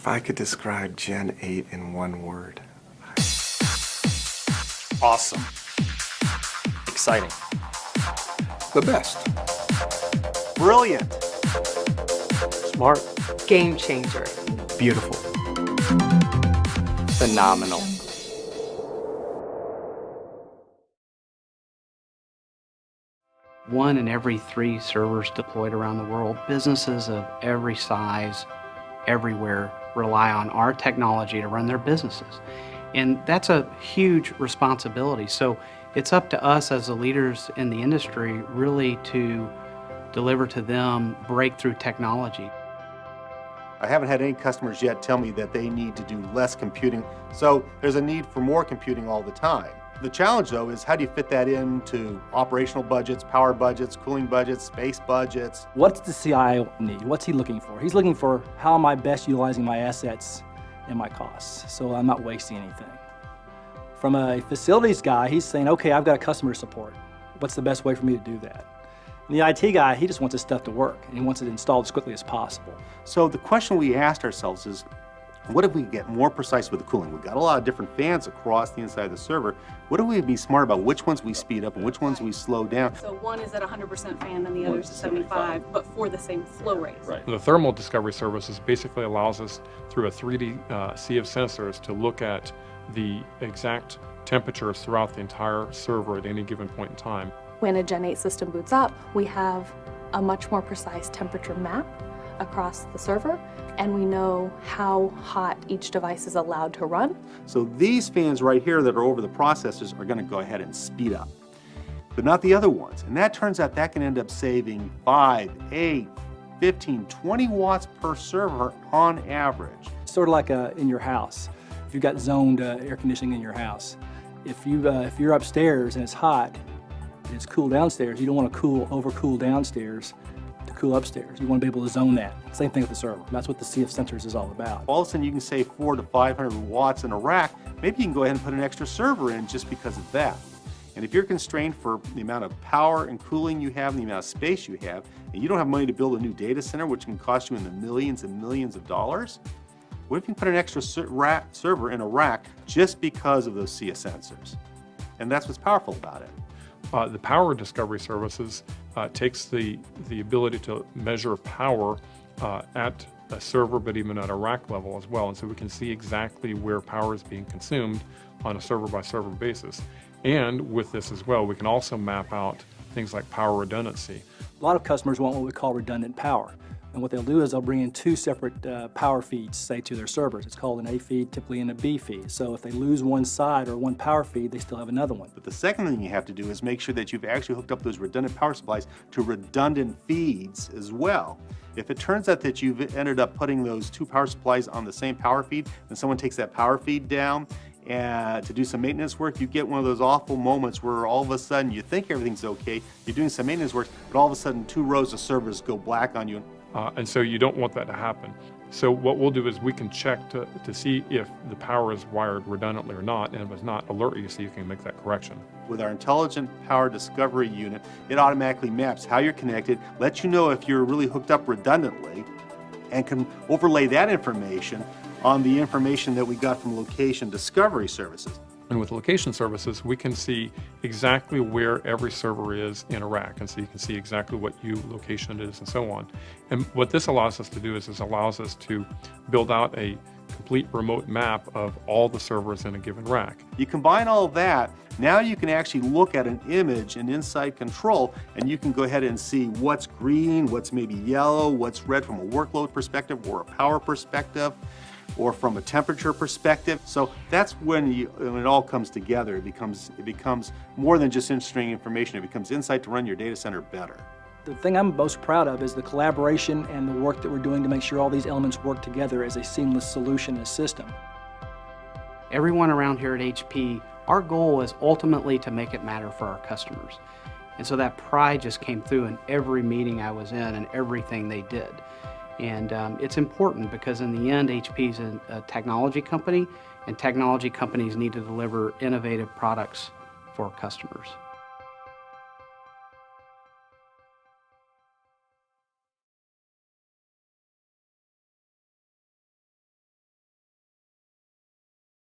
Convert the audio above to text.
If I could describe Gen 8 in one word. Awesome. Exciting. The best. Brilliant. Smart. Game changer. Beautiful. Phenomenal. 1 in every 3 servers deployed around the world. Businesses of every size, everywhere, rely on our technology to run their businesses. And that's a huge responsibility. So it's up to us as the leaders in the industry really to deliver to them breakthrough technology. I haven't had any customers yet tell me that they need to do less computing, so there's a need for more computing all the time. The challenge, though, is how do you fit that into operational budgets, power budgets, cooling budgets, space budgets? What's the CIO need? What's he looking for? He's looking for how am I best utilizing my assets and my costs, so I'm not wasting anything. From a facilities guy, he's saying, okay, I've got customer support. What's the best way for me to do that? And the IT guy, he just wants his stuff to work, and he wants it installed as quickly as possible. So the question we asked ourselves is, what if we get more precise with the cooling? We've got a lot of different fans across the inside of the server. What if we be smart about which ones we speed up and which ones we slow down? So one is at 100% fan and the other is at 75, but for the same flow rates. Right. The thermal discovery services basically allows us through a 3D sea of sensors to look at the exact temperatures throughout the entire server at any given point in time. When a Gen 8 system boots up, we have a much more precise temperature map across the server, and we know how hot each device is allowed to run. So these fans right here that are over the processors are going to go ahead and speed up, but not the other ones. And that turns out that can end up saving 5, 8, 15, 20 watts per server on average. Sort of like in your house. If you've got zoned air conditioning in your house, if you're upstairs and it's hot and it's cool downstairs, you don't want to overcool downstairs to cool upstairs. You want to be able to zone that. Same thing with the server. That's what the sea of sensors is all about. All of a sudden you can save 400 to 500 watts in a rack. Maybe you can go ahead and put an extra server in just because of that. And if you're constrained for the amount of power and cooling you have and the amount of space you have, and you don't have money to build a new data center, which can cost you in the millions and millions of dollars, what if you put an extra server in a rack just because of those sea of sensors? And that's what's powerful about it. The power discovery services takes the ability to measure power at a server, but even at a rack level as well. And so we can see exactly where power is being consumed on a server by server basis. And with this as well, we can also map out things like power redundancy. A lot of customers want what we call redundant power. And what they'll do is they'll bring in 2 separate power feeds, say, to their servers. It's called an A feed, typically and a B feed. So if they lose one side or one power feed, they still have another one. But the second thing you have to do is make sure that you've actually hooked up those redundant power supplies to redundant feeds as well. If it turns out that you've ended up putting those 2 power supplies on the same power feed, and someone takes that power feed down and to do some maintenance work, you get one of those awful moments where all of a sudden you think everything's okay, you're doing some maintenance work, but all of a sudden 2 rows of servers go black on you. And so you don't want that to happen. So what we'll do is we can check to see if the power is wired redundantly or not, and if it's not, alert you so you can make that correction. With our Intelligent Power Discovery Unit, it automatically maps how you're connected, lets you know if you're really hooked up redundantly, and can overlay that information on the information that we got from location discovery services. And with location services, we can see exactly where every server is in a rack. And so you can see exactly what location it is and so on. And what this allows us to do is this allows us to build out a complete remote map of all the servers in a given rack. You combine all of that, now you can actually look at an image in Inside Control, and you can go ahead and see what's green, what's maybe yellow, what's red from a workload perspective or a power perspective, or from a temperature perspective. So that's when it all comes together. It becomes more than just interesting information. It becomes insight to run your data center better. The thing I'm most proud of is the collaboration and the work that we're doing to make sure all these elements work together as a seamless solution and system. Everyone around here at HP, our goal is ultimately to make it matter for our customers. And so that pride just came through in every meeting I was in and everything they did. And it's important because in the end, HP is a technology company, and technology companies need to deliver innovative products for customers.